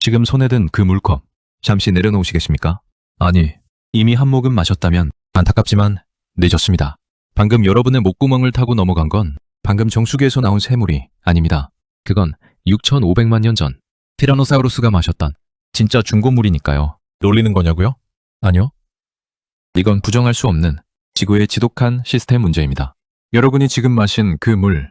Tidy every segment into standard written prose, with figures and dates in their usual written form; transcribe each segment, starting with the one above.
지금 손에 든 그 물컵 잠시 내려놓으시겠습니까? 아니, 이미 한 모금 마셨다면 안타깝지만 늦었습니다. 방금 여러분의 목구멍을 타고 넘어간 건 방금 정수기에서 나온 샘물이 아닙니다. 그건 6,500만 년 전 티라노사우루스가 마셨던 진짜 중고물이니까요. 놀리는 거냐고요? 아니요. 이건 부정할 수 없는 지구의 지독한 시스템 문제입니다. 여러분이 지금 마신 그 물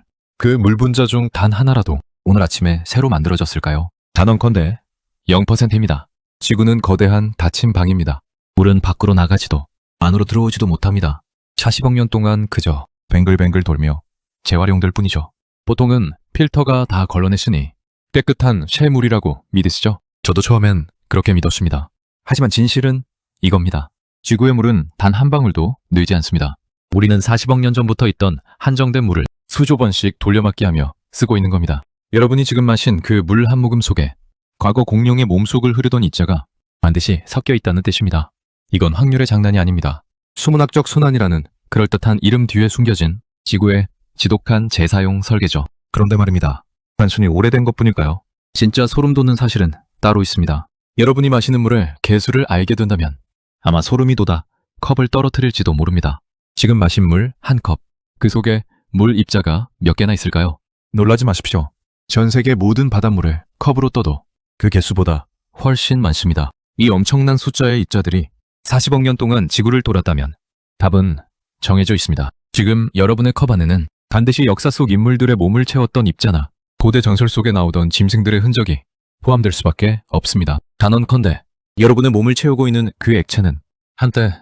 분자 중 단 하나라도 오늘 아침에 새로 만들어졌을까요? 단언컨대 0%입니다. 지구는 거대한 닫힌 방입니다. 물은 밖으로 나가지도 안으로 들어오지도 못합니다. 40억 년 동안 그저 뱅글뱅글 돌며 재활용될 뿐이죠. 보통은 필터가 다 걸러냈으니 깨끗한 쉐물이라고 믿으시죠? 저도 처음엔 그렇게 믿었습니다. 하지만 진실은 이겁니다. 지구의 물은 단 한 방울도 늘지 않습니다. 우리는 40억 년 전부터 있던 한정된 물을 수조 번씩 돌려막기 하며 쓰고 있는 겁니다. 여러분이 지금 마신 그 물 한 모금 속에 과거 공룡의 몸속을 흐르던 입자가 반드시 섞여 있다는 뜻입니다. 이건 확률의 장난이 아닙니다. 수문학적 순환이라는 그럴듯한 이름 뒤에 숨겨진 지구의 지독한 재사용 설계죠. 그런데 말입니다. 단순히 오래된 것뿐일까요? 진짜 소름 돋는 사실은 따로 있습니다. 여러분이 마시는 물의 개수를 알게 된다면 아마 소름이 돋아 컵을 떨어뜨릴지도 모릅니다. 지금 마신 물 한 컵, 그 속에 물 입자가 몇 개나 있을까요? 놀라지 마십시오. 전 세계 모든 바닷물을 컵으로 떠도 그 개수보다 훨씬 많습니다. 이 엄청난 숫자의 입자들이 40억 년 동안 지구를 돌았다면 답은 정해져 있습니다. 지금 여러분의 컵 안에는 반드시 역사 속 인물들의 몸을 채웠던 입자나 고대 전설 속에 나오던 짐승들의 흔적이 포함될 수밖에 없습니다. 단언컨대 여러분의 몸을 채우고 있는 그 액체는 한때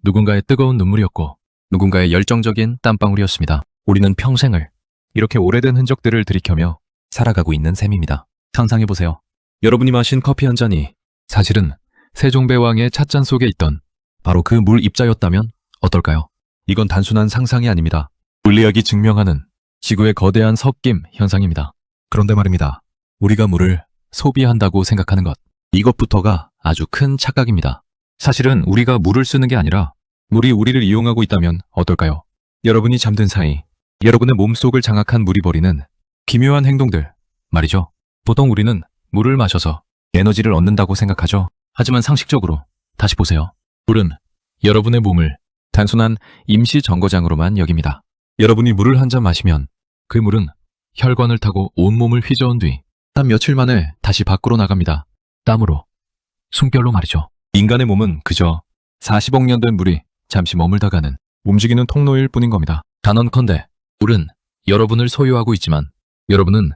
누군가의 뜨거운 눈물이었고 누군가의 열정적인 땀방울이었습니다. 우리는 평생을 이렇게 오래된 흔적들을 들이켜며 살아가고 있는 셈입니다. 상상해보세요. 여러분이 마신 커피 한 잔이 사실은 세종대왕의 찻잔 속에 있던 바로 그 물 입자였다면 어떨까요? 이건 단순한 상상이 아닙니다. 물리학이 증명하는 지구의 거대한 섞임 현상입니다. 그런데 말입니다. 우리가 물을 소비한다고 생각하는 것, 이것부터가 아주 큰 착각입니다. 사실은 우리가 물을 쓰는 게 아니라 물이 우리를 이용하고 있다면 어떨까요? 여러분이 잠든 사이 여러분의 몸속을 장악한 물이 벌이는 기묘한 행동들 말이죠. 보통 우리는 물을 마셔서 에너지를 얻는다고 생각하죠. 하지만 상식적으로 다시 보세요. 물은 여러분의 몸을 단순한 임시 정거장으로만 여깁니다. 여러분이 물을 한 잔 마시면 그 물은 혈관을 타고 온몸을 휘저은 뒤 단 며칠 만에 다시 밖으로 나갑니다. 땀으로, 숨결로 말이죠. 인간의 몸은 그저 40억 년 된 물이 잠시 머물다가는 움직이는 통로일 뿐인 겁니다. 단언컨대 물은 여러분을 소유하고 있지만 여러분은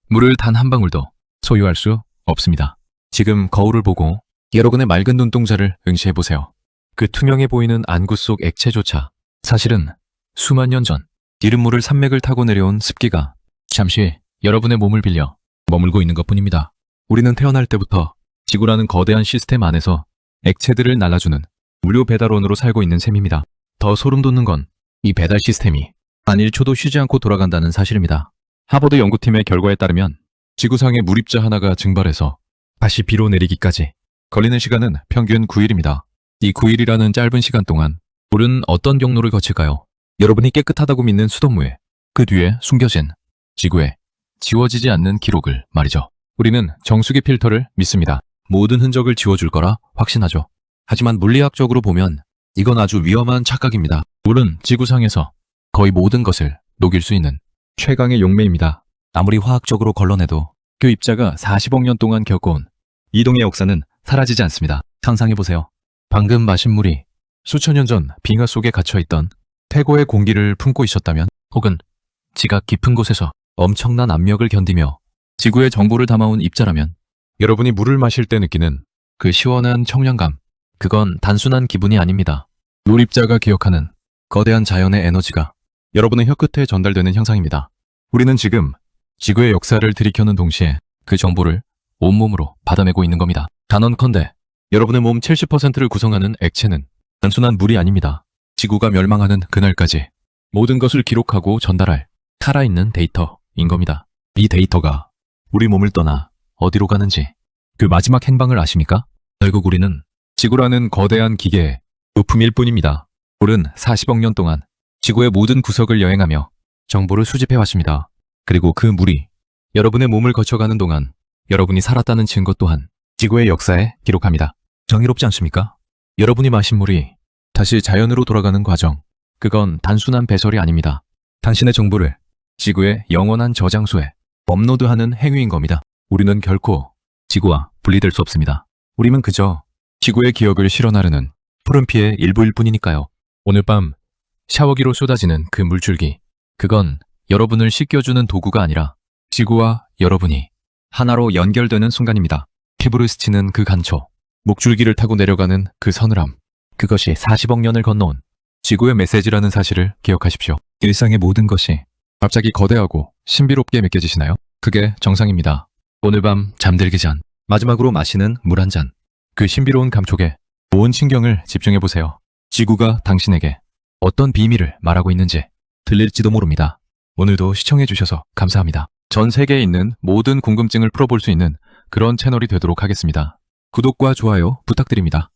물을 단 한 방울도 소유할 수 없습니다. 지금 거울을 보고 여러분의 맑은 눈동자를 응시해보세요. 그 투명해 보이는 안구 속 액체조차 사실은 수만 년 전 이른물을 산맥을 타고 내려온 습기가 잠시 여러분의 몸을 빌려 머물고 있는 것뿐입니다. 우리는 태어날 때부터 지구라는 거대한 시스템 안에서 액체들을 날라주는 무료 배달원으로 살고 있는 셈입니다. 더 소름 돋는 건 이 배달 시스템이 단 1초도 쉬지 않고 돌아간다는 사실입니다. 하버드 연구팀의 결과에 따르면 지구상의 물입자 하나가 증발해서 다시 비로 내리기까지 걸리는 시간은 평균 9일입니다. 이 9일이라는 짧은 시간 동안 물은 어떤 경로를 거칠까요? 여러분이 깨끗하다고 믿는 수돗물에 그 뒤에 숨겨진 지구에 지워지지 않는 기록을 말이죠. 우리는 정수기 필터를 믿습니다. 모든 흔적을 지워줄 거라 확신하죠. 하지만 물리학적으로 보면 이건 아주 위험한 착각입니다. 물은 지구상에서 거의 모든 것을 녹일 수 있는 최강의 용매입니다. 아무리 화학적으로 걸러내도 그 입자가 40억 년 동안 겪어온 이동의 역사는 사라지지 않습니다. 상상해보세요. 방금 마신 물이 수천 년 전 빙하 속에 갇혀있던 태고의 공기를 품고 있었다면 혹은 지각 깊은 곳에서 엄청난 압력을 견디며 지구의 정보를 담아온 입자라면 여러분이 물을 마실 때 느끼는 그 시원한 청량감, 그건 단순한 기분이 아닙니다. 물 입자가 기억하는 거대한 자연의 에너지가 여러분의 혀끝에 전달되는 현상입니다. 우리는 지금 지구의 역사를 들이켜는 동시에 그 정보를 온몸으로 받아내고 있는 겁니다. 단언컨대 여러분의 몸 70%를 구성하는 액체는 단순한 물이 아닙니다. 지구가 멸망하는 그날까지 모든 것을 기록하고 전달할 살아있는 데이터인 겁니다. 이 데이터가 우리 몸을 떠나 어디로 가는지 그 마지막 행방을 아십니까? 결국 우리는 지구라는 거대한 기계의 부품일 뿐입니다. 물은 40억 년 동안 지구의 모든 구석을 여행하며 정보를 수집해왔습니다. 그리고 그 물이 여러분의 몸을 거쳐가는 동안 여러분이 살았다는 증거 또한 지구의 역사에 기록합니다. 정의롭지 않습니까? 여러분이 마신 물이 다시 자연으로 돌아가는 과정, 그건 단순한 배설이 아닙니다. 당신의 정보를 지구의 영원한 저장소에 업로드하는 행위인 겁니다. 우리는 결코 지구와 분리될 수 없습니다. 우리는 그저 지구의 기억을 실어나르는 푸른 피의 일부일 뿐이니까요. 오늘 밤 샤워기로 쏟아지는 그 물줄기, 그건 여러분을 씻겨주는 도구가 아니라 지구와 여러분이 하나로 연결되는 순간입니다. 피부를 스치는 그 간초, 목줄기를 타고 내려가는 그 서늘함, 그것이 40억 년을 건너온 지구의 메시지라는 사실을 기억하십시오. 일상의 모든 것이 갑자기 거대하고 신비롭게 느껴지시나요? 그게 정상입니다. 오늘 밤 잠들기 전 마지막으로 마시는 물 한 잔, 그 신비로운 감촉에 온 신경을 집중해보세요. 지구가 당신에게 어떤 비밀을 말하고 있는지 들릴지도 모릅니다. 오늘도 시청해주셔서 감사합니다. 전 세계에 있는 모든 궁금증을 풀어볼 수 있는 그런 채널이 되도록 하겠습니다. 구독과 좋아요 부탁드립니다.